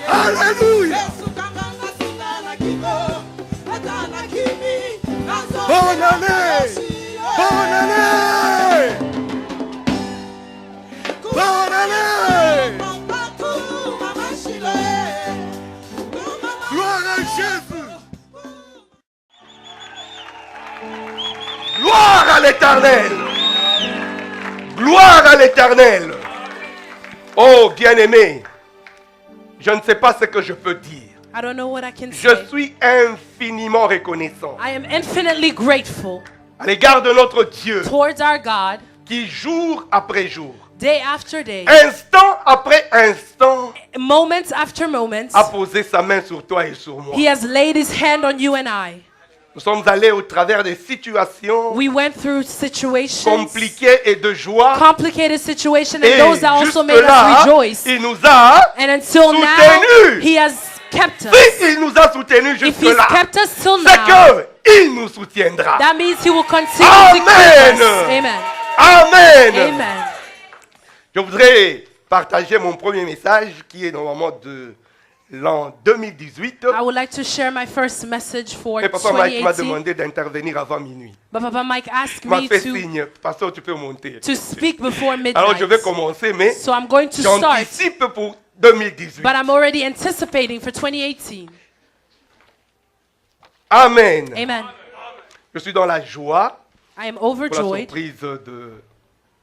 Alléluia. Bonne année. Bonne année. Bonne année. Gloire à Jésus. Gloire à l'Éternel. Gloire à l'Éternel. Oh, bien-aimé, je ne sais pas ce que je peux dire. I don't know what I can Je say. suis infiniment reconnaissant I am infinitely grateful à l'égard de notre Dieu towards our God, qui, jour après jour, day after day, instant après instant, moments after moments, a posé sa main sur toi et sur moi. He has laid His hand on you and I. Nous sommes allés au travers des situations We went through situations, compliquées et de joie. complicated situations, and Et those that also made us jusque-là, rejoice. il nous a And until now, soutenus. He has kept us. Si il nous a soutenus If He's jusque-là, kept us till c'est now, qu'il nous soutiendra. that means He will continue Amen. to keep us. Amen. Amen. Amen. Je voudrais partager mon premier message qui est normalement de l'an 2018. I would like to share my first message for Et Papa Mike m'a 2018. demandé d'intervenir avant minuit. But Papa Mike asked Il m'a me fait to signe, pasteur, tu peux monter. speak before Alors je vais midnight. commencer, mais So I'm going to start, j'anticipe pour 2018. but I'm already anticipating for 2018. Amen. Amen. Je suis dans la joie I am pour la overjoyed surprise de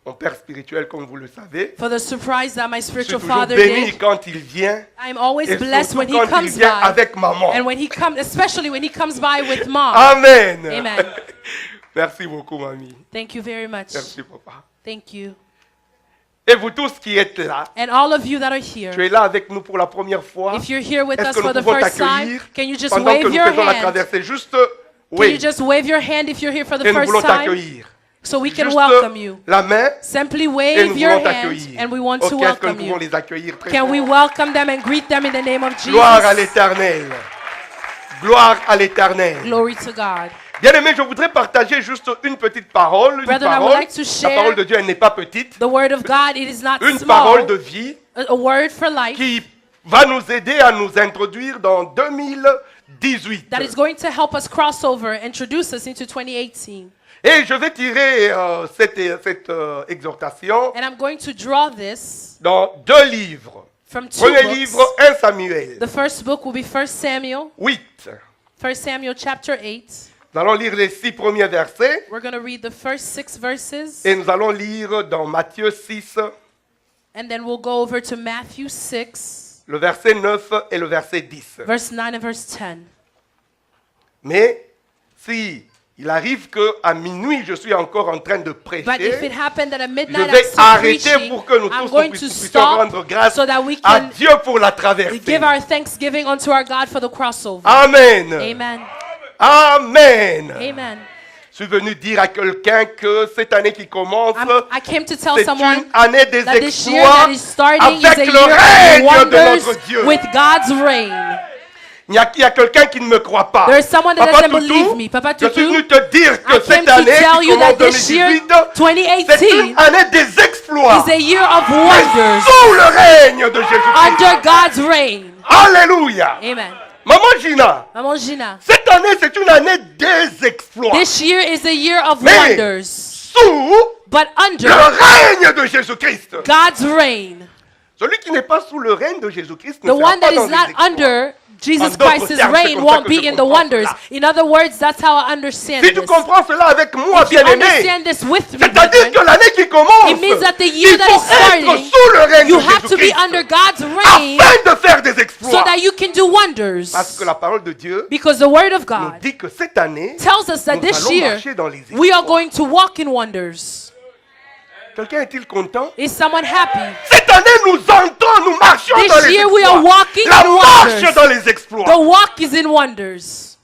mon père spirituel, comme vous le savez. for the surprise that my Je suis spiritual toujours father béni did. quand il vient. I'm always Et blessed surtout when he quand il comes vient by. avec maman. And when he comes, especially when he comes by with mom. Amen. Amen. Merci beaucoup, mamie. Thank you very much. Merci, papa. Thank you. Et vous tous qui êtes là, And all of you that are tu here, es là avec nous pour la première fois. if you're here with Est-ce us que for nous the pouvons first time, t'accueillir can you just pendant que wave nous your faisons la hand? traversée? Juste, Can you oui, just wave your hand if you're here for the et nous first voulons time? t'accueillir. So we can Juste welcome you. la main Simply et wave nous your voulons hand t'accueillir. and we want Ok, to est-ce que nous welcome pouvons you. les accueillir très Can fort? we welcome them and greet them in the name of Gloire à Jesus? l'Éternel. Gloire à l'Éternel. Glory to God. Bien aimé, je voudrais partager juste une petite parole. Une Brethren, I would parole. like to La share parole de Dieu, elle n'est pas petite. The word of God, it is not Une small. parole de vie A word for life qui va nous aider à nous introduire dans 2018. that is going to help us cross over, introduce us into 2018. Et je vais tirer cette exhortation And I'm going to draw this dans deux livres. from two Premier books. livre, 1 Samuel The first book will be 1 Samuel, 8. 1 Samuel chapter 8. Nous allons lire les 6 premiers versets We're going to read the first 6 verses, et nous allons lire dans Matthieu 6, and then we'll go over to Matthew 6, le verset 9 et le verset 10. verse 9 and verse 10. Mais si il arrive qu'à minuit, je suis encore en train de But if it prêcher, happened that at je midnight I'm vais still arrêter preaching, pour que nous I'm tous going to puissions stop rendre grâce so that we à can Dieu pour la traversée. give our thanksgiving unto our God for the crossover. Amen. Amen. Amen. Amen. Je suis venu dire à quelqu'un que cette année qui commence, I came to tell c'est someone une année des that this year exploits that is starting is a avec le year of règne de wonders notre Dieu. with God's reign. Il y a quelqu'un qui ne me croit pas. There is someone that Papa doesn't Toutou, believe me. Papa je suis Toutou, venu te dire que I came cette to année tell qui you commence that this year, 2018, c'est 2018, une année des exploits. is a year of wonders Sous le règne de Jésus-Christ. under God's reign. Alléluia. Amen. Maman Gina, Maman Gina, cette année c'est une année des exploits. this year is a year of Mais wonders, sous but le under règne de Jésus-Christ. God's reign. Celui qui n'est pas sous le règne de Jésus-Christ ne The sera one pas that dans is les not exploits. under Jesus En d'autres Christ's termes, c'est reign comme ça won't que be je in the comprends wonders. cela. In other words, that's how I understand Si tu this. comprends cela avec moi, If you bien-aimé, understand this with me, c'est-à-dire brethren, que l'année qui commence, it means that the year il that faut is starting, être sous le règne you de have to be Jésus-Christ under God's reign afin de faire des so exploits. that you can do wonders. Parce que la parole de Dieu Because the word of nous God dit que cette année, tells us that nous this allons year marcher dans les we are exploits. going to walk in wonders. Quelqu'un est-il content? Is someone happy? Cette année, nous entrons, nous marchons dans This les year we are exploits. walking La in marche wonders. dans les exploits. The walk is in wonders.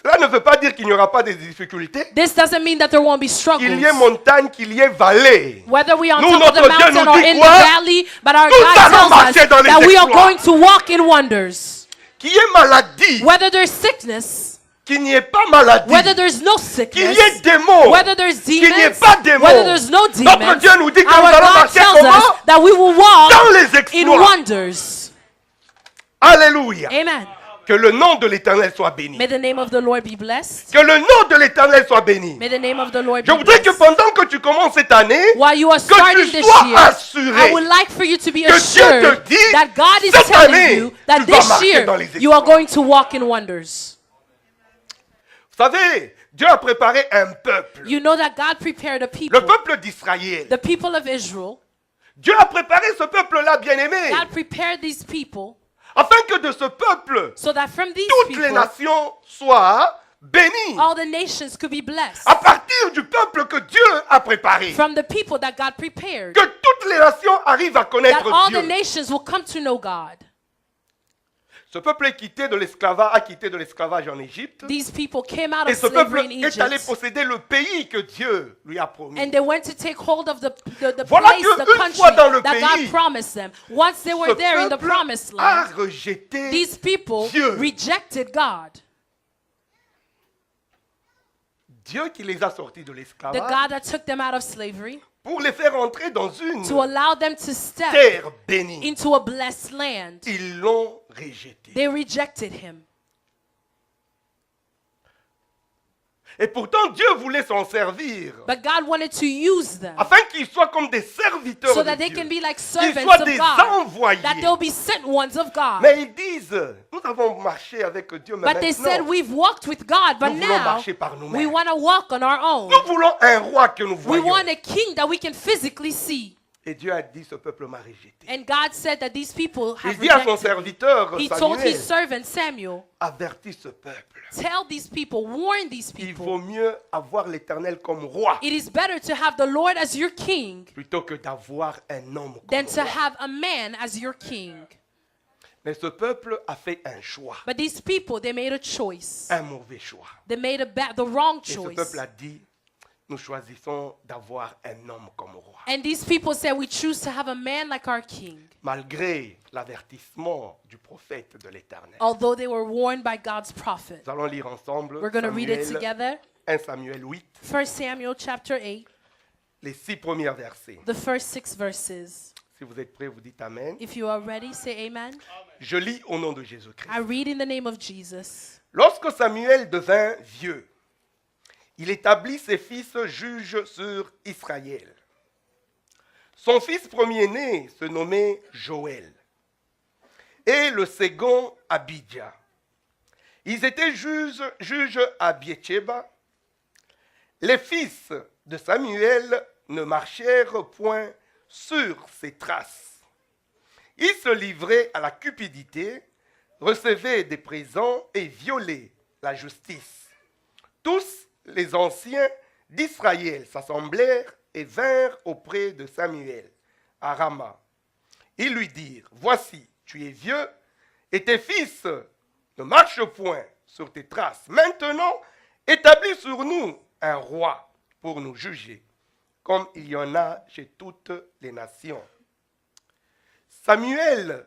Cela ne veut pas dire qu'il n'y aura pas de difficultés. This doesn't mean that there won't be struggles. Qu'il y ait montagne, qu'il y ait vallée. Whether we are on Nous, top of the notre Dieu mountain nous or dit in the quoi? valley, but our Nous God allons tells us marcher dans les that we are exploits. going to walk in wonders. Qu'il y ait maladie. Whether there's sickness, qu'il n'y ait pas maladie, whether there's no qu'il y ait sickness, des mots, whether there's qu'il n'y ait demons, pas de whether mots. there's no Notre demons, Dieu nous dit que our nous allons God marcher tells us comment? that we will walk Dans les in exploits. wonders. Alléluia. Amen. Que le nom de l'Éternel soit béni. May the name of the Lord be blessed. Que le nom de l'Éternel soit béni. May the name of the Lord Je be voudrais que blessed. pendant que tu commences cette année, While you are que starting tu this sois year, assuré I would like for you to be que Dieu assured te dit, that God is cette année, telling you that tu vas this marcher dans les year you are exploits. going to walk in wonders. Vous savez, Dieu a préparé un peuple. You know that God prepared a Le people, peuple d'Israël. the people of Israel. Dieu a préparé ce peuple-là, bien-aimé, God prepared these people afin que de ce peuple, so that from these toutes les people, nations soient bénies. all the nations could be blessed. À partir du peuple que Dieu a préparé. From the people that God prepared. Que toutes les nations arrivent à That connaître all the Dieu. nations will come to know God. Ce peuple est quitté de l'esclavage, a quitté de l'esclavage en Égypte. These people came out Et of ce peuple slavery in est allé Egypt. posséder le pays que Dieu lui a promis. And they went to take hold of the Voilà place, que the une country fois dans le that pays, God promised them. Once they were Ce there in the peuple promised a land, rejeté these people Dieu. rejected God. Dieu qui les a sortis de The l'esclavage God that took them out of slavery pour les faire entrer dans une to allow them to step terre bénie. into a blessed land. Ils l'ont rejeté. They rejected him. Et pourtant, Dieu voulait s'en servir But God wanted to use them afin qu'ils soient comme des serviteurs so de that they Dieu. can be like Qu'ils servants soient of des God. envoyés. That they'll be sent ones of God. Mais ils disent, nous avons marché avec Dieu, mais But they said, maintenant, we've walked with God, but nous voulons now marcher par nous-mêmes. we want to walk on our own. Nous voulons un roi que nous We voyons. want a king that we can physically see. Et Dieu a dit, ce peuple m'a rejeté. And God said that these people Il have dit à son rejected. serviteur He told his Samuel, servant Samuel, avertis ce peuple. tell these people, warn these Il people. vaut mieux avoir l'Éternel comme roi It is better to have the Lord as your king plutôt que d'avoir un homme than comme to roi. have a man as your king. Mais ce peuple a fait un choix, But these people, they made a choice. un mauvais choix. They made the wrong Et ce choice. peuple a dit, nous choisissons d'avoir un homme comme roi. And these people said, we choose to have a man like our king. Malgré l'avertissement du prophète de l'Éternel. Although they were warned by God's prophet. Nous allons lire ensemble We're going to read it Samuel, together. 1 Samuel 8, 1 Samuel chapter 8, les 6 premiers versets. the first 6 verses. Si vous êtes prêts, vous dites Amen. If you are ready, say amen. Je lis au nom de Jésus-Christ. I read in the name of Jesus. Lorsque Samuel devint vieux, il établit ses fils juges sur Israël. Son fils premier-né se nommait Joël et le second Abidja. Ils étaient juges à Bietsheba. Les fils de Samuel ne marchèrent point sur ses traces. Ils se livraient à la cupidité, recevaient des présents et violaient la justice. Tous les anciens d'Israël s'assemblèrent et vinrent auprès de Samuel à Rama. Ils lui dirent, voici, tu es vieux et tes fils ne marchent point sur tes traces. Maintenant, établis sur nous un roi pour nous juger, comme il y en a chez toutes les nations. Samuel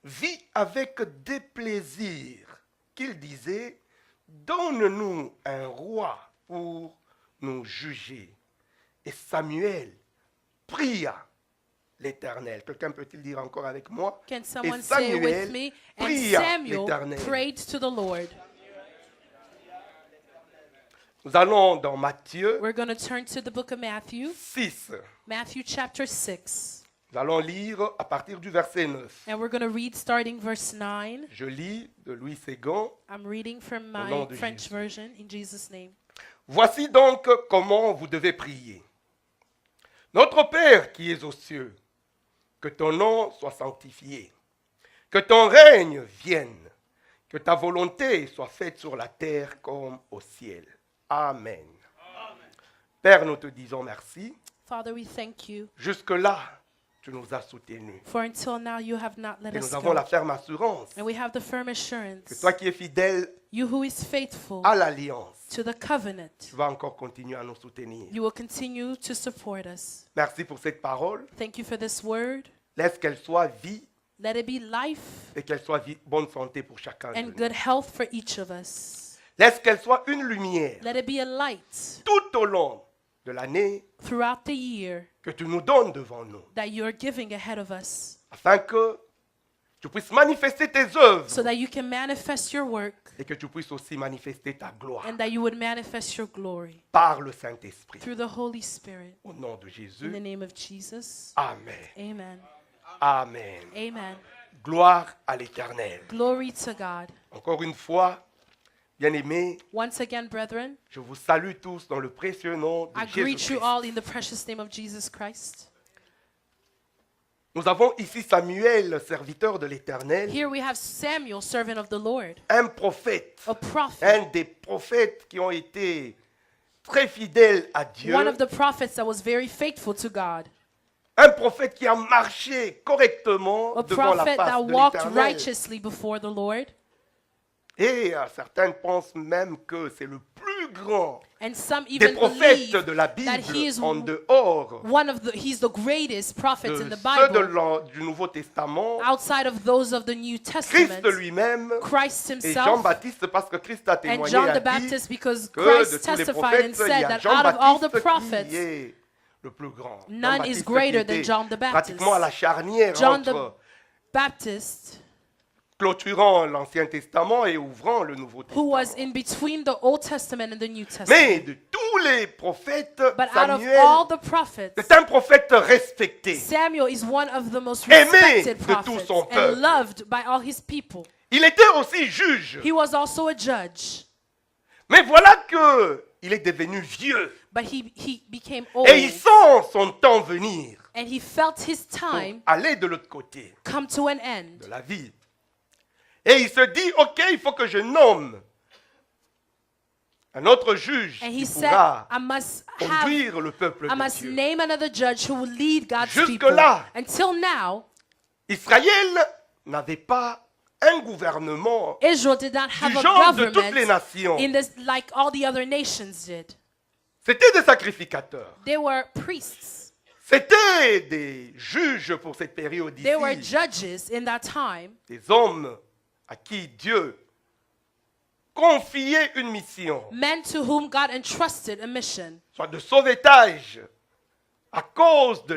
vit avec déplaisir qu'il disait, donne-nous un roi pour nous juger. Et Samuel pria l'Éternel. Quelqu'un peut-il dire encore avec moi? Can Et someone say it with me? And pria Samuel l'Éternel. prayed to the Lord. Nous allons dans Matthieu We're going to turn to the book of Matthew, 6. Matthew chapter 6. Nous allons lire à partir du verset 9. And we're going to read starting verse 9. Je lis de Louis II. I'm reading from Au nom my de French Jésus. version in Jesus' name. Voici donc comment vous devez prier. Notre Père qui es aux cieux, que ton nom soit sanctifié, que ton règne vienne, que ta volonté soit faite sur la terre comme au ciel. Amen. Père, nous te disons merci. Father, we thank you, Jusque-là, tu nous as soutenus. for until now you have not let Et us nous avons go. la ferme assurance And we have the firm que assurance, toi qui es fidèle you who is faithful à l'alliance, to the covenant, tu vas encore continuer à nous soutenir. you will continue to support us. Merci pour cette parole. Thank you for this word. Laisse qu'elle soit vie Let it be life et qu'elle soit bonne santé pour chacun de and nous. good health for each of us. Laisse qu'elle soit une lumière Let it be a light tout au long de l'année throughout the year que tu nous donnes devant nous, that you're giving ahead of us, afin que tu puisses manifester tes œuvres so that you can manifest your work et que tu puisses aussi manifester ta gloire and that you would manifest your glory par le Saint-Esprit. through the Holy Spirit. Au nom de In the Jésus, name of Jesus. Amen. Amen. Amen. Amen. Gloire à l'Éternel. Glory to God. Encore une fois, bien-aimés, Once again, brethren, je vous salue tous dans le précieux nom de I greet you Jésus-Christ. all in the precious name of Jesus Christ. Nous avons ici Samuel, serviteur de l'Éternel, Here we have Samuel, servant of the Lord, un prophète, a prophet, un des prophètes qui ont été très fidèles à Dieu, one of the prophets that was very faithful to God, un prophète qui a marché correctement a devant la prophet face that de walked l'Éternel. righteously before the Lord. Et certains pensent même que c'est le plus grand And some des even prophètes believe de la that Bible he is en dehors he's the greatest prophet de in the ceux Bible, du Nouveau Testament. outside of those of the New Christ Testament. lui-même Christ et himself Jean-Baptiste, parce que Christ a and témoigné, John a the dit Baptist, because que de Christ tous les testified prophètes, and il said y a that out of all the Jean-Baptiste prophets, qui est le plus grand. none Jean-Baptiste is greater qui than était John the Baptist. pratiquement à la charnière John the entre Baptist, clôturant l'Ancien Testament et ouvrant le Nouveau who was Testament. in between the Old Testament and the New Mais Testament. de tous les prophètes, But out of Samuel all the prophets, est un prophète respecté. Samuel is one of the most Aimé respected de tout prophets son peuple. and loved by all his people. Il était aussi juge. He was also a judge, Mais voilà que il est devenu vieux. but he became old, Et il sent son temps venir and he felt his pour time aller de l'autre côté come to an de end. la vie. Et il se dit, ok, il faut que je nomme un autre juge And he qui said, pourra I must conduire le peuple I de must Dieu. name another judge who will lead God's Jusque people. là. Until now, Israël n'avait pas un gouvernement Israel did not have du a genre de toutes les government nations. in this like all the other nations did. C'était des sacrificateurs. They were priests. C'était des juges pour cette période They were ici. judges in that time, Des hommes à qui Dieu confiait une mission, men to whom God entrusted a mission soit de sauvetage à cause de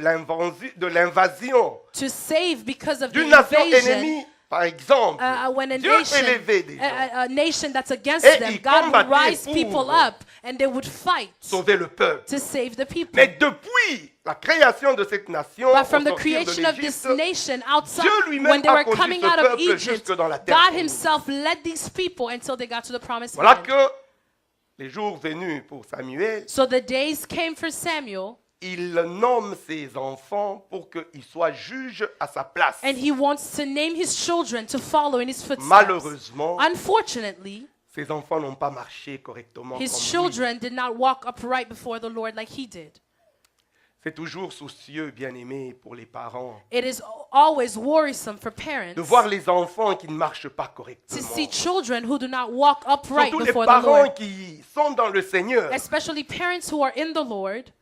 l'invasion to save because of the d'une nation invasion. ennemie, par exemple. When a Dieu nation, élevait des gens, a nation that's against Et them, ils God would combattaient rise pour people up and they would fight sauver le peuple. to save the people. Mais depuis la création de cette nation, But au from the sortir de creation of this l'Égypte, nation outside, Dieu lui-même when they a were conduit coming ce out of peuple Egypt, jusque dans la terre God promise. himself led these people until they got to the promised Voilà land. que les jours venus pour Samuel, So the days came for Samuel, il nomme ses enfants pour qu'ils soient juges à sa place. and he wants to name his children to follow in his footsteps. Malheureusement, Unfortunately, ses enfants n'ont pas marché correctement his comme lui. children did not walk upright before the Lord like he did. C'est toujours soucieux, bien-aimé, pour les parents, It is always worrisome for parents de voir les enfants qui ne marchent pas to correctement. see children who do not walk upright Surtout les before the parents Lord, qui sont dans le Seigneur, especially parents who are in the Lord,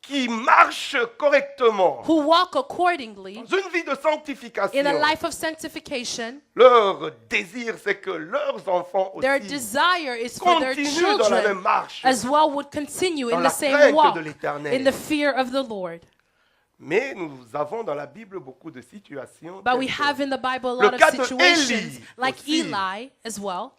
qui marchent correctement who walk accordingly dans une vie de sanctification. in a life of sanctification. Leur désir, c'est que leurs enfants Their aussi desire is for their continuent dans la même children marche. as well would continue Dans in la the same crainte walk, de l'Éternel. in the fear of the Lord. Mais nous avons dans la Bible beaucoup de situations. But we telles que have in the Bible a le lot of cas de situations, Élie like aussi. Eli as well,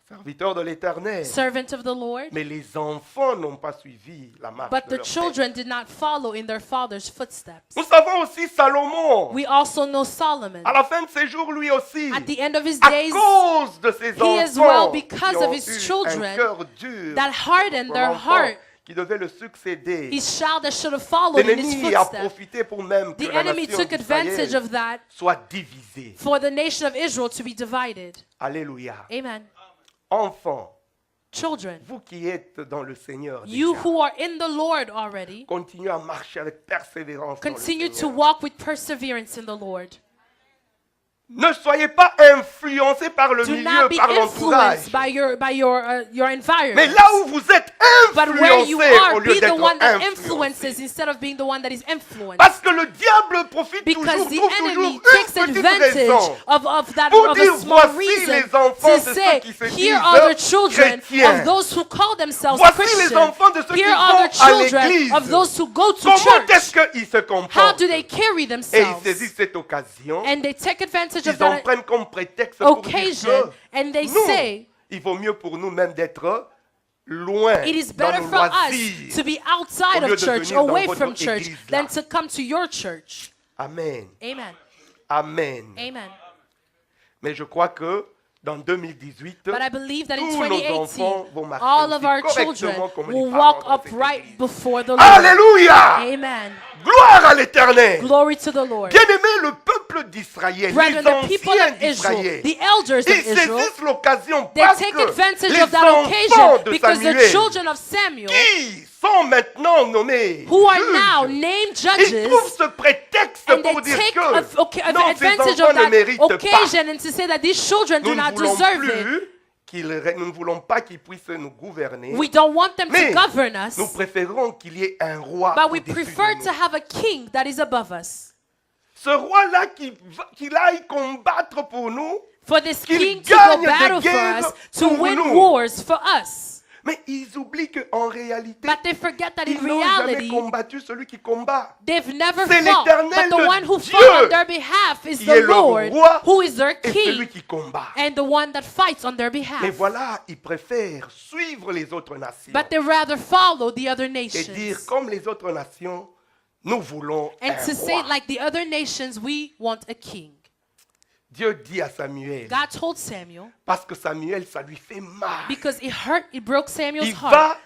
serviteur de l'Éternel. servant of the Lord. Mais les enfants n'ont pas suivi la marche But de the leur père. children did not follow in their father's footsteps. Nous savons aussi Salomon. We also know Solomon. À la fin de ses jours, lui aussi, At the end of his à days, cause de ses he as enfants well, because qui of ont his eu un children cœur dur, that hardened pour their l'enfant heart, qui devait le succéder. his child that should have followed in his L'ennemi a footsteps. profité pour même que The la enemy nation took advantage d'Israël of that soit divisée. for the nation of Israel to be divided. Alléluia. Amen. Enfants, Children, vous qui êtes dans le Seigneur, you déjà, who are in the Lord already, continuez à marcher avec persévérance dans le continue to Seigneur. walk with perseverance in the Lord. Ne soyez pas influencés par le Do milieu, not be par l'entourage. influenced by your environment. Mais là où vous êtes But where you influencés are, au lieu be the d'être one that influencés. influences instead of being the one that is influenced. Parce que le diable profite Because toujours, the trouve enemy toujours takes une petite advantage raison of that pour of dire a small voici reason les enfants to de ceux say, qui se here disent are the children chrétiens. of those who call themselves Voici les Christians. enfants de ceux qui Here are vont the à children l'église. of those who go to Comment est-ce church. qu'ils se How comportent? do they carry Et ils themselves? saisissent cette occasion, And they take advantage of ils en that prennent comme prétexte pour dire occasion, que and they nous, say, il vaut mieux pour nous même d'être loin it is dans better nos for us loisirs. to be outside au lieu of de church, venir dans away votre from church, église là. than to come to your church. Amen. Amen. Amen. Amen. Mais je crois que dans 2018, But I believe that in tous nos 2018, enfants vont marcher all of aussi our correctement children comme will les parents walk dans cette upright église. before the Lord. Alléluia! Amen. Gloire à l'Éternel. Glory to the Lord. Bien-aimé, le peuple d'Israël, Brethren, les the people anciens of Israel, d'Israël, the elders of ils Israel, saisissent l'occasion they parce take que advantage les of that enfants occasion de because the Samuel, children of Samuel, qui sont maintenant nommés who are juges, now named ils trouvent judges, ce prétexte and they pour dire take que non, ces advantage enfants of ne that méritent pas. occasion and to say that these children Nous do ne not voulons deserve it. plus nous ne voulons pas qu'ils puissent nous gouverner, We don't want them mais to govern us, nous préférons qu'il y ait un roi but we au-dessus prefer de to nous. have a king that is above us. Ce roi-là qu'il aille combattre pour nous, For this Qu'il king to gagne go battle des for guerres us, to pour win nous. wars for us. mais ils oublient qu'en réalité, But they forget that in ils n'ont jamais reality, combattu celui qui combat. they've never C'est fought. l'Éternel, But the le one who Dieu, fought on their behalf is qui est the le Lord, roi who is their Et celui king, qui combat. and the one that fights on their Mais behalf. voilà, ils préfèrent suivre les autres nations But they rather follow the other et dire nations. comme les autres nations, nous voulons And un to say, roi. like the other nations, we want a king. Dieu dit à Samuel, God told Samuel, parce que Samuel, ça lui fait mal. because it broke Samuel's Il heart. va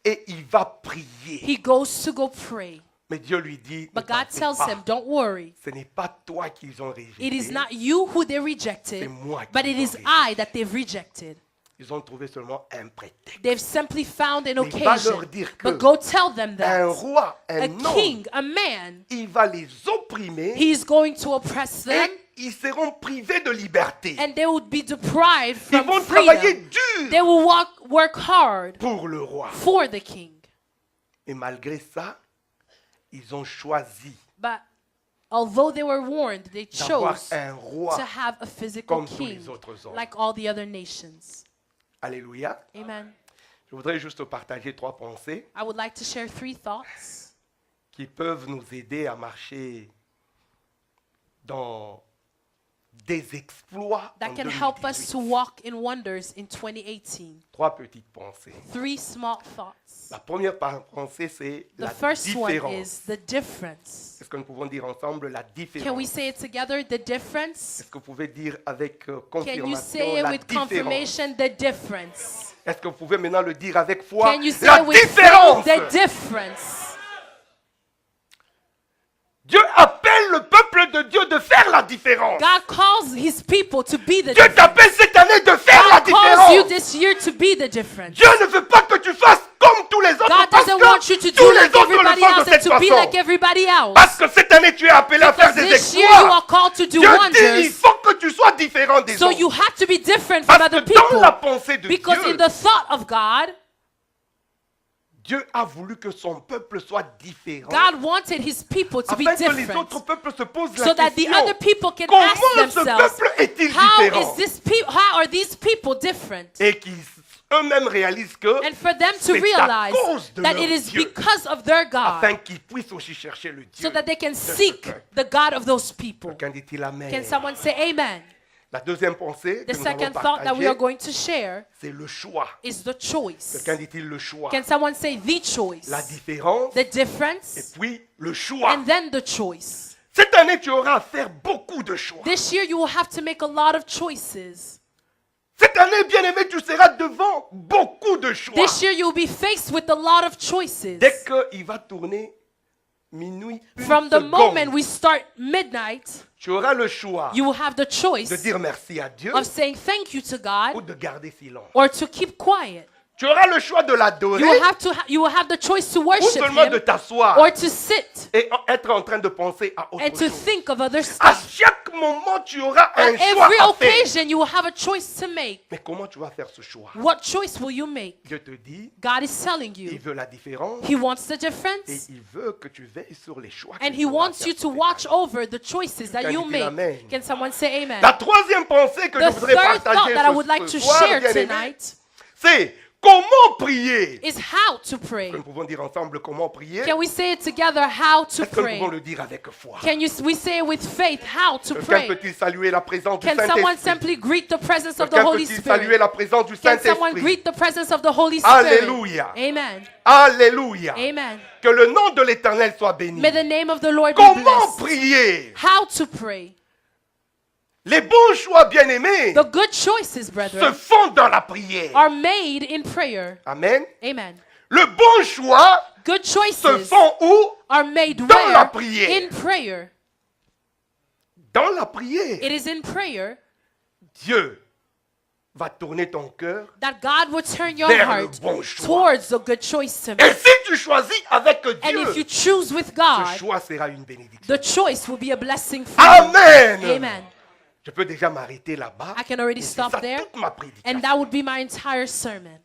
et il va prier. He goes to go pray. Mais Dieu lui dit, ne But God t'en fais tells pas. him, don't worry. Ce n'est pas toi qu'ils ont rejeté. It is not you who they C'est rejected, moi qui but it les is ai I that they've rejected. Ils ont trouvé seulement un prétexte. They've simply found an Mais il va occasion. leur dire que But go tell them Un that roi, a un homme, king, a man, il va les opprimer he's going to oppress them, et ils seront privés de liberté. and they would be deprived Ils from vont travailler freedom. They dur will work hard pour le roi. for the king. Et malgré ça, ils ont choisi But although they were warned, they d'avoir chose un roi. to have a physical comme tous king les autres hommes. like all the other nations. Alléluia. Amen. Je voudrais juste partager 3 pensées I would like to share 3 thoughts qui peuvent nous aider à marcher dans des exploits en that can help us 2018. to walk in wonders in 2018. 3 petites pensées. 3 small thoughts. La première pensée, c'est The la first one différence. is the difference. Est-ce que nous pouvons dire ensemble la Can we différence? say it together, the difference? Est-ce que vous pouvez dire avec Can you confirmation say it la with différence? confirmation, the difference? Est-ce que vous pouvez maintenant le dire avec foi? Can you say La it with différence! faith, the difference? Dieu appelle le peuple de Dieu de faire la différence. God calls his people to be the Dieu difference. t'appelle cette année de faire la God calls you différence. this year to be the difference. Dieu ne veut pas que tu fasses comme tous les autres God parce doesn't want you to que do tous les like autres le everybody font de else and cette to be façon. like everybody else. Parce que cette année tu es appelé à faire Because des this year you are exploits. called to do Dieu dit il wonders. faut que tu sois différent des So autres. you have to be different from Parce que other dans la people. pensée de Because Dieu, in the thought of God, Dieu a voulu que son peuple soit différent. God wanted his people to be Afin que les different. autres peuples se posent So la that the question. other people can Comment ask ce themselves, peuple est-il how différent? how are these people different? Et qu'ils eux-mêmes réalisent que And for them to c'est à realize cause de that leur it is Dieu. because of their afin God, qu'ils puissent aussi chercher le Dieu. so that they can de ce seek peuple. the God of those people. Quelqu'un dit-il Amen. Can someone say amen? La deuxième pensée The que nous allons second thought that we partager, are going to share c'est le choix. is the choice. Quelqu'un dit-il le choix. Can someone say the choice? La différence The et difference puis le choix. and then the choice. Cette année, tu auras à faire beaucoup de choix. This year you will have to make a lot of choices. Cette année, bien-aimé, tu seras devant beaucoup de choix. This year you will be faced with a lot of choices. Dès qu'il va tourner minuit, une From the seconde, moment we start midnight, tu auras le choix you will have the de choice dire merci à Dieu of saying thank you to ou God de garder silence. or to keep quiet. Tu auras le choix de l'adorer you will have the choice to ou worship seulement de him t'asseoir or to sit et être en train de penser à autre and to chose. think of other À stuff. chaque moment, tu auras un On choix every à faire. occasion, you will have a choice to make. Mais comment tu vas faire ce choix? What choice will you make? Dieu te dit, God is telling il you. veut la différence He wants the et difference. il veut que tu veilles sur les choix. And que he tu auras à wants faire you to sur tes watch over the choices that Quelqu'un you dit make. amen. Can someone say amen? La troisième pensée que je The voudrais third thought partager that I would like ce to soir, share bien-aimés, tonight c'est comment prier. is how to pray. Nous pouvons dire ensemble comment prier. Can we say it together, how to Est-ce que nous pray? pouvons le dire avec foi? We say it with faith, how to Quelqu'un pray? peut-il saluer la présence du Can someone Saint-Esprit? simply greet the presence of the Quelqu'un Holy peut-il saluer Spirit? la présence du Can someone Saint-Esprit? greet the presence of the Holy Spirit? Alléluia. Amen. Alléluia. Amen. Que le nom de l'Éternel soit béni. May the name of the Lord be Comment blessed. prier? How to pray? Les bons choix, bien-aimés, The good choices, se brethren, font dans la prière. are made in prayer. Amen. Amen. Le bon choix Good se choices font où? are made Dans la where? prière. In prayer. Dans la prière. It is in prayer Dieu va tourner ton cœur. that God will turn your Vers le heart bon choix. towards the good choice to Et make. si tu choisis avec And if you Dieu, choose with ce God, choix sera une bénédiction. the choice will be a blessing for you. Amen. Amen. Je peux déjà m'arrêter là-bas. I can already Et c'est stop ça there. toute ma prédication. And that would be my entire sermon.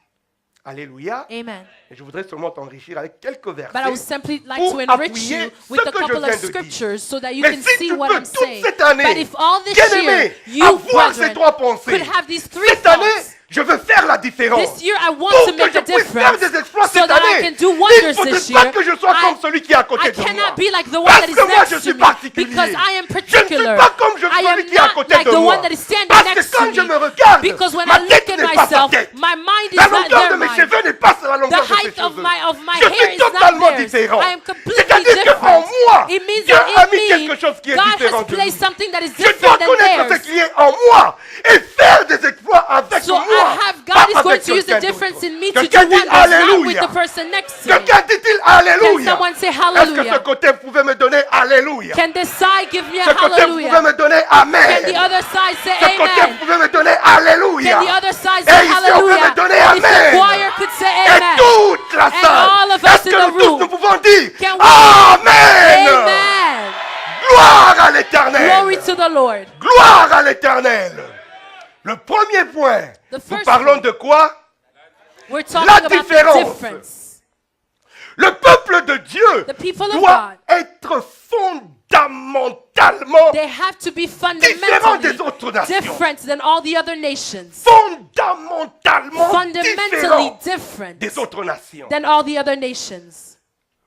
Alléluia. Amen. Et je voudrais seulement t'enrichir avec quelques versets. But I would simply like pour to enrich appuyer you with ce a que je couple viens of de dire. scriptures so that you Mais can si see tu what peux I'm toute saying. cette année, But if all this year, bien-aimé, you, avoir ces brethren, trois pensées, could have these three cette année, thoughts, je veux faire la différence. this year I want Pour to que make je a puisse faire difference des exploits so cette that I année, can do il wonders ne faudrait this pas year. que je sois comme celui qui est à I côté de moi. cannot be like the one Parce that is que moi, je next suis to me particulier. because I am Je ne suis particular. pas comme I celui am qui est à not côté like de the moi. one that is standing Parce que next to quand je me me. regarde, Because when ma I tête look n'est at pas sa myself, tête. my mind is La not longueur de their mes mind. cheveux n'est pas la The longueur de ses height of cheveux. my Je hair suis is not totalement theirs. différent. I am completely C'est-à-dire qu'en different. moi, It means Dieu that a in mis me, quelque chose qui est God différent has de placed lui. something that is Je dois different than connaître ce theirs. qui est en moi et faire des exploits avec So moi. God pas is going avec to use the quelqu'un difference d'autre. in me to do Quelqu'un dit wonders, not with Alléluia. the person next to me. Quelqu'un dit-il Alléluia. Can someone say Est-ce que hallelujah? ce côté pouvait me donner Alléluia? Can this side give me a Ce côté pouvait hallelujah? me donner Can the Amen. other side say Ce côté amen? pouvait me donner Alléluia. Can the other side Et say ici, on peut hallelujah? me donner And if the amen. choir could say Et amen. toute la all salle. of us Est-ce in que the nous tous room. nous pouvons dire Can we- Amen. Amen. Gloire à l'Éternel. Glory to the Lord. Gloire à l'Éternel. Le premier point, The nous first parlons one. de quoi? We're talking La about the différence. difference. Le peuple de Dieu The people of doit God. être fondamentalement They have to be différent des fundamentally autres nations. different than all the other nations. Fondamentalement Fundamentally différent different des autres nations. than all the other nations.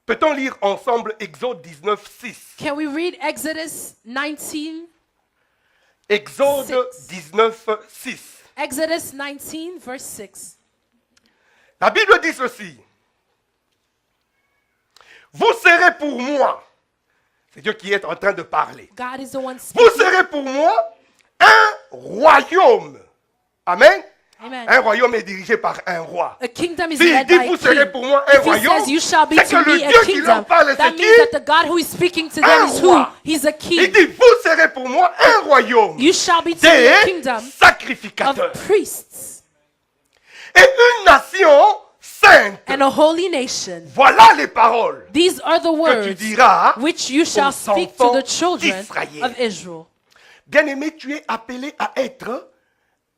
Peut-on lire ensemble Exode 19, 6? Can we read Exodus 19? Exode 19, 6. Exodus 19, verse 6. La Bible dit ceci. Vous serez pour moi. C'est Dieu qui est en train de parler. God is the one Vous speaking. serez pour moi un royaume. Amen. Amen. Un royaume est dirigé par un roi. A kingdom is S'il led dit by vous a serez king. pour moi un If he royaume, says you shall be c'est to que le me a Dieu qui leur kingdom, parle, that c'est means that qui? the God who is speaking to Un them is who? roi. He's a Il king. dit vous serez pour moi un royaume You shall be to me a des kingdom of sacrificateurs priests et une nation sainte. and a holy nation. Voilà les paroles These are the que tu words diras. which you shall aux speak to enfants the children d'Israël. of Israel. Bien-aimé, tu es appelé à être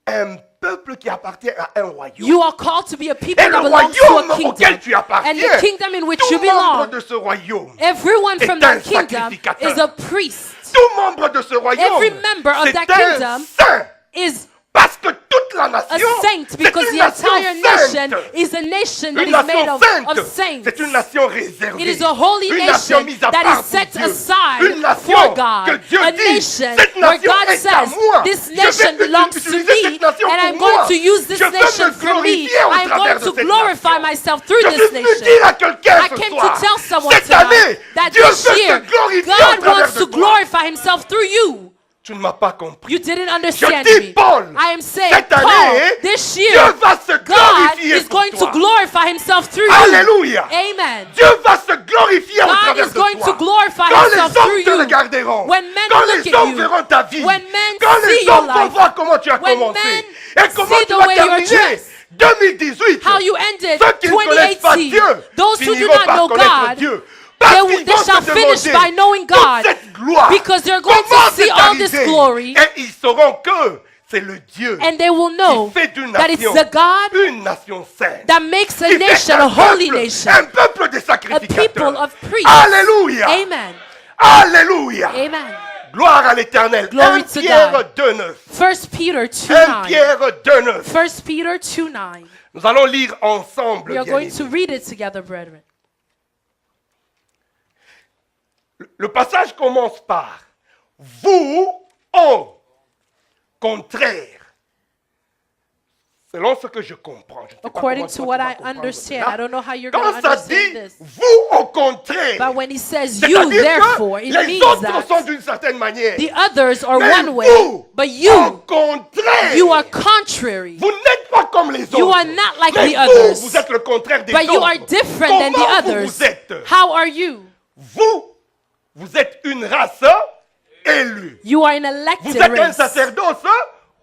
un peuple qui appartient à un royaume. You are called to be a people Et le that belongs to royaume a auquel kingdom. tu appartiens, And the kingdom in which tout you membre belong, de ce royaume, everyone from est that un kingdom sacrificateur. is a priest. tout membre de ce royaume, Every member of c'est that un kingdom saint. Is Parce que toute la a nation, saint c'est because une the entire nation nation sainte. is a nation that Une is made nation of sainte, saints. c'est une nation réservée. It is a holy Une nation nation mise à that part is set pour Dieu. aside Une nation for God. que Dieu A dit, nation cette where nation God est à says, moi. this Je vais nation belongs to utiliser me, cette nation and pour I'm moi. going to use this Je veux nation me for me. glorifier au I'm travers going de to cette glorify nation. myself through Je this veux nation. dire à quelqu'un I ce came soir, to tell someone cette tonight année, that Dieu this veut year, se glorifier au God travers wants de to toi. glorify himself through you. Tu ne m'as pas compris. You didn't understand Je dis, me. Paul, I am saying, cette Paul, année, this Dieu year, va se God glorifier is pour going toi. to glorify himself through Alléluia. you. Amen. Dieu va se glorifier au God travers is de going toi. to glorify Quand himself les through hommes te you. regarderont, When men quand look les at hommes you, verront ta vie, when men quand see les your hommes vont life, voir comment tu as when commencé men et comment see tu the vas way you're terminer, dressed, 2018, how you ended ceux qui ne connaissent pas 2018. Dieu Those who do finiront not par know connaître God, Dieu. Parce they qu'ils vont shall se finish demander by knowing toute God, cette gloire, because they're going comment to see c'est all this arrivé? glory, Et ils sauront que c'est le Dieu and they will know qui fait d'une that it's nation the God une nation sainte. that makes a Qui fait nation a holy nation, un peuple de a sacrificateurs. people of priests. Alléluia. Amen. Alléluia. Amen. Gloire à l'Éternel. Glory 1 to Pierre God. 2,9. 1 Peter 1 2:9. Pierre 2,9. 1 Peter 2:9. Nous allons lire ensemble. We are bien going aimés. to read it together, brethren. Le passage commence par vous, au contraire. Selon ce que je comprends. Je ne sais pas According comment to toi what tu vas I comprendre understand, cela. I don't know how you're going Quand to ça understand dit this. vous au contraire, But when he says you, c'est-à-dire therefore, que it les means autres sont that d'une certaine manière. the others are Mais one way, vous, but au you contraire, are contrary. vous n'êtes pas comme les autres. You are not like mais the others. vous êtes le contraire des But you autres. are different than the Comment others. vous êtes? How are you? Vous êtes une race élue. You are an Vous elected êtes un race. sacerdoce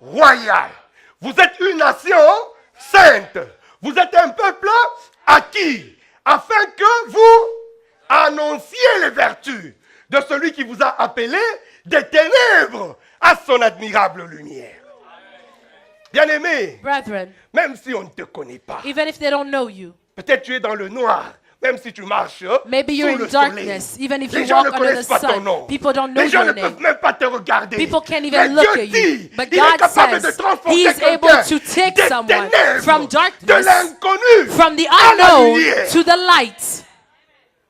royal. Vous êtes une nation sainte. Vous êtes un peuple acquis, afin que vous annonciez les vertus de celui qui vous a appelé des ténèbres à son admirable lumière. Bien-aimé, Brethren, même si on ne te connaît pas, even if they don't know you, peut-être tu es dans le noir, même si tu marches maybe you're sous in le soleil. darkness, even if Les you gens ne walk under the connaissent pas ton sun. nom. People don't know Les gens ne your peuvent name. même pas te regarder. People can't Mais even look Dieu at you. dit, But il est God capable de says transporter He is able quelqu'un to take des someone ténèbres, from de darkness, l'inconnu, from the à la unknown lumière. to the light.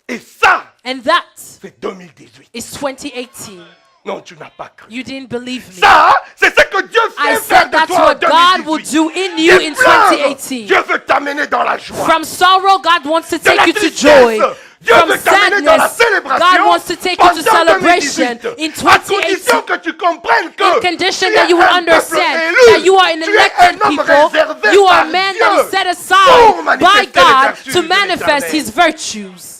Et ça, And that c'est 2018. is 2018. Non, tu n'as pas cru. You didn't believe me. Ça, c'est ce que Dieu I fait faire said de that's toi en what God will 2018. do in you Des in pleurs, 2018. Dieu veut t'amener dans la joie. From sorrow, God wants to De take la you to tristesse, joy. Dieu From veut t'amener dans la sadness, célébration God wants to take you to pendant celebration 2018. in À condition 2018. que tu comprennes que In condition tu that es you will un peuple understand élu, that you are an tu es elected un homme people, réservé you are par a man Dieu that is set pour aside manifester by les God vertus to de manifest l'Éternel. His virtues.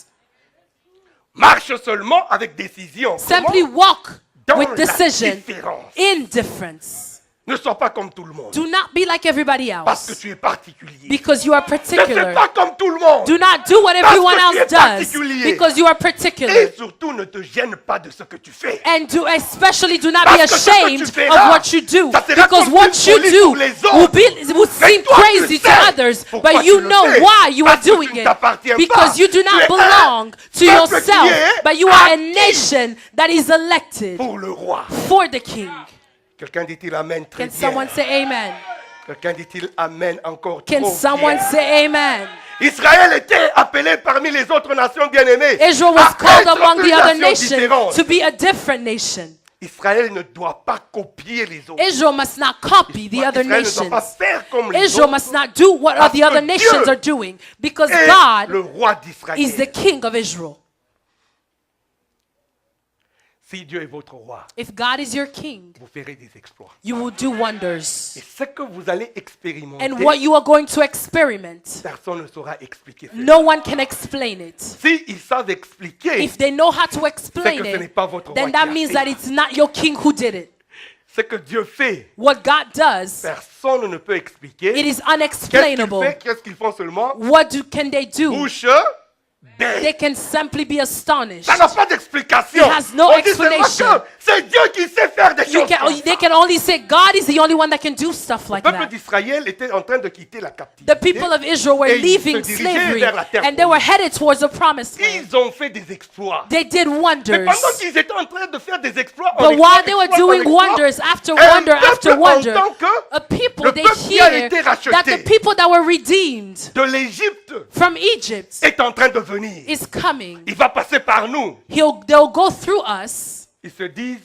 Marche seulement avec décision. Simply Comment? walk Dans with la decision, différence. indifference. Ne sois pas comme tout le monde. Do not be like everybody Parce que else tu es particulier. because you are Ne fais particular. pas comme tout le monde. Do not do what Parce everyone que tu es else does particulier. because you are particular. Et surtout, ne te gêne pas de ce que tu fais. And especially do not Parce be que ce que ashamed tu feras, of what you do. ça sera Because comme what une you folie do pour les autres. will Mais seem toi, tu crazy to sais others, pourquoi but tu you le know fais. why you are Parce que doing tu ne it. t'appartiens Because pas. you do Tu not es belong un to peuple yourself, qui est but you are a acquis nation that is elected pour le roi. for the king. Quelqu'un dit-il Amen très Can bien. someone say amen? Quelqu'un dit-il Amen encore Can trop someone bien. say amen? Israël était appelé parmi les autres nations bien-aimées Israel was à called être among une the other nation nations différente. to be a different nation. Israël ne doit pas copier les autres. Israel must not copy the other Israël ne doit pas nations. faire comme les Israel autres. must not do what Parce the other que nations Dieu are doing because Et le God roi d'Israël. is the king of Israel. Si Dieu est votre roi, If God is your king, vous ferez des exploits. you will do wonders. Et ce que vous allez expérimenter, And what you are going to experiment, personne ne saura expliquer. cela. no one can explain it. Si ils savent expliquer, If they know how to explain ce n'est it, pas votre roi then qui that a means fait. that it's not your king who did it. ce que Dieu fait, What God does, personne ne peut expliquer. it is Qu'est-ce qu'il unexplainable. fait? Qu'est-ce qu'ils font seulement? Can they do? Bouche bée. They can simply be astonished. Ça n'a pas d'explication. It has no On dit seulement explanation. que c'est Dieu qui sait faire des choses comme They ça. can only say God is the only one that can do stuff Le like peuple that. d'Israël était en train de quitter la The captivité. people of Israel were Et ils leaving se dirigeaient slavery vers la terre and they were promise. headed towards the promised land. Ils ont fait des exploits. They did Mais wonders. pendant qu'ils étaient en train de faire des exploits, But while they were doing wonders after wonder after wonder, a people, le they peuple qui a hear été that the racheté people that were redeemed de l'Égypte from Egypt est en train de venir. is coming. Il va passer par nous. They'll go through us. Ils se disent,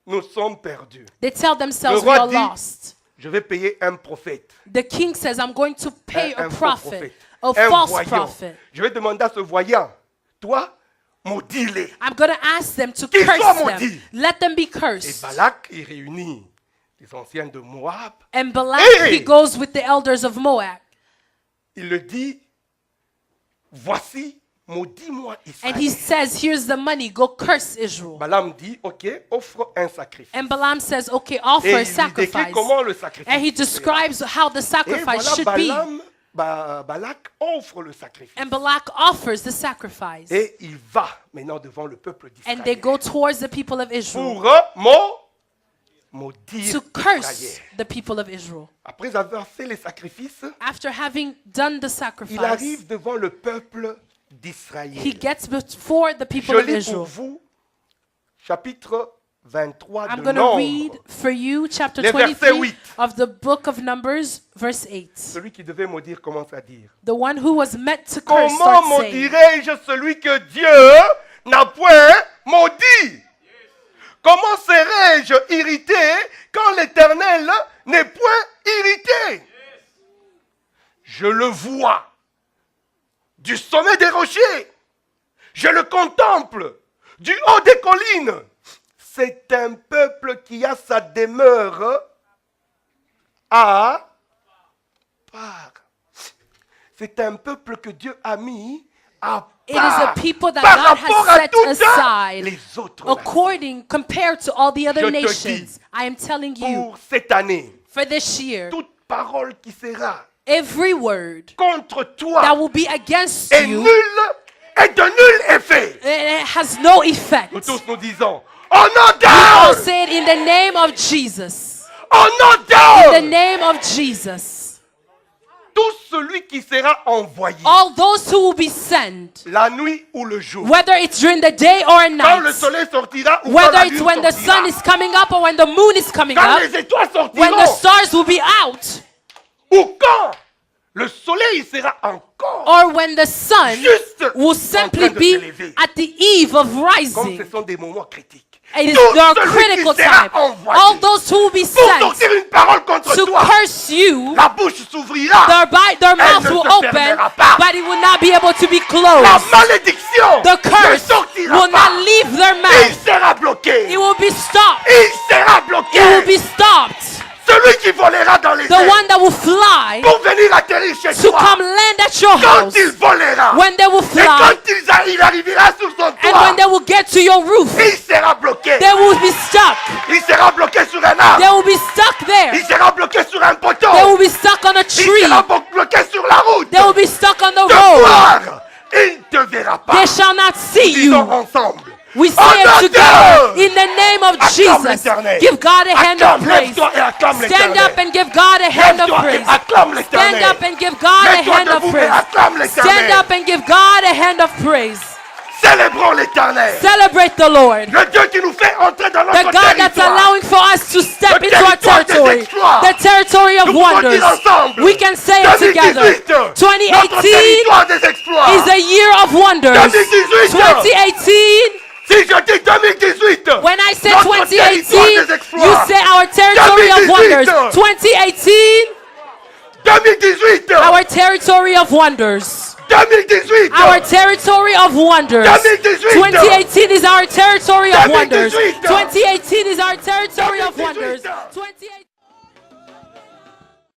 nous sommes perdus. They tell themselves Le we roi are dit, lost. je vais payer un prophète. The king says, I'm going to pay a Un faux prophet, a un false voyant. prophet. Je vais demander à ce voyant, toi, maudis-les. I'm going to ask them to Qu'ils curse soient them. maudits. Let them be Et cursed. Balak, il réunit les anciens de Moab. And Balak, Hey! he goes with the elders of Moab. Il le dit, voici maudis-moi And he Israël. says, here's the money, go curse Israel. Balaam dit, ok, offre un sacrifice. And Balaam says, okay, offer Et a il lui décrit sacrifice. comment le sacrifice. And he se fera. describes how the Et sacrifice voilà, should be. Balak offre le sacrifice. And Balak offers the sacrifice. Et il va maintenant devant le peuple And they d'Israël go towards the people of Israel pour maudire to Israël. curse the people of Israel. Après avoir fait les sacrifices, After having done the il sacrifice, arrive devant le peuple d'Israël. he gets before the people Je of lis pour Israel. vous chapitre 23 I'm de going to Nombre. read for you chapter Les versets 23 8. of the book of Numbers, verse 8. Celui qui devait maudire commence à dire. The one who was meant to curse Comment starts saying, maudirai-je celui que Dieu n'a point maudit? Comment serais-je irrité quand l'Éternel n'est point irrité? Je le vois du sommet des rochers. Je le contemple du haut des collines. C'est un peuple qui a sa demeure à part. C'est un peuple que Dieu a mis à It is a part people that par God rapport has à set toutes aside les autres nations. according, compared to all the Je other te dis, nations. I am telling you, pour cette année, for this year, toute parole qui sera every word contre that toi will be against est you, nulle et de nul effet. it has no effect. Nous tous nous disons, oh non I'll d'âme, say it in the name of Jesus. oh non In the d'âme. name of Jesus. Tout celui qui sera envoyé, All those who will be sent, la nuit ou le jour, whether it's during the day or at quand le night, soleil sortira ou quand whether la it's lune when the sortira, sun is coming up or when the moon is coming quand up, les étoiles when the sortiront, stars will be out, ou quand le soleil sera encore or when the sun juste will en simply train de be s'élever. at the eve of Comme rising. ce sont des moments critiques. It is Tout their celui critical qui sera time. envoyé All those who will be pour sent sortir une parole contre to toi, curse you, la bouche s'ouvrira. their mouth ne will se open, fermera pas. but it will not be able to be La closed. malédiction The ne curse sortira will pas. not leave their Il mouth. sera bloqué. It will be stopped. Il sera It bloqué. will be stopped. Celui qui volera dans les The airs one that will fly pour venir atterrir chez to toi. come land at your Quand house, il volera when they will et fly, quand il arrivera sur son and toit, when they will get to your roof, il sera bloqué. they will be stuck. Il sera bloqué sur un They arbre. will be stuck there. Il sera bloqué sur un poteau. They will be stuck on a Il tree. sera bloqué sur la route. They will be stuck on the De road. voir, il ne te verra pas. They shall not see Disons you. ensemble. We say Oh, it non, together Dieu! in the name of Acclame Jesus. l'Éternel. Give God a hand of Acclame, praise. lève-toi et acclame Stand l'Éternel. up and give God a hand of Lève-toi et praise. acclame Stand l'Éternel. up and give God a Mets-toi hand of debout et praise. acclame l'Éternel. Stand up and give God a hand of praise. Célébrons l'Éternel. Celebrate the Lord. Le Dieu qui nous fait entrer dans The notre God that's territoire. allowing for us to step Le into our territoire des territory. exploits. The territory of Nous pouvons wonders. dire ensemble. We can say it 2018, together. notre 2018 territoire des exploits. is a year of wonders. 2018. 2018. Si je dis 2018, When I say notre 2018, territoire des exploits. you say our territory of 2018. wonders. 2018, 2018, our territory of wonders. 2018, Our territory of wonders. 2018. 2018 is our territory of wonders. 2018. 2018 is our territory of wonders. 2018. 2018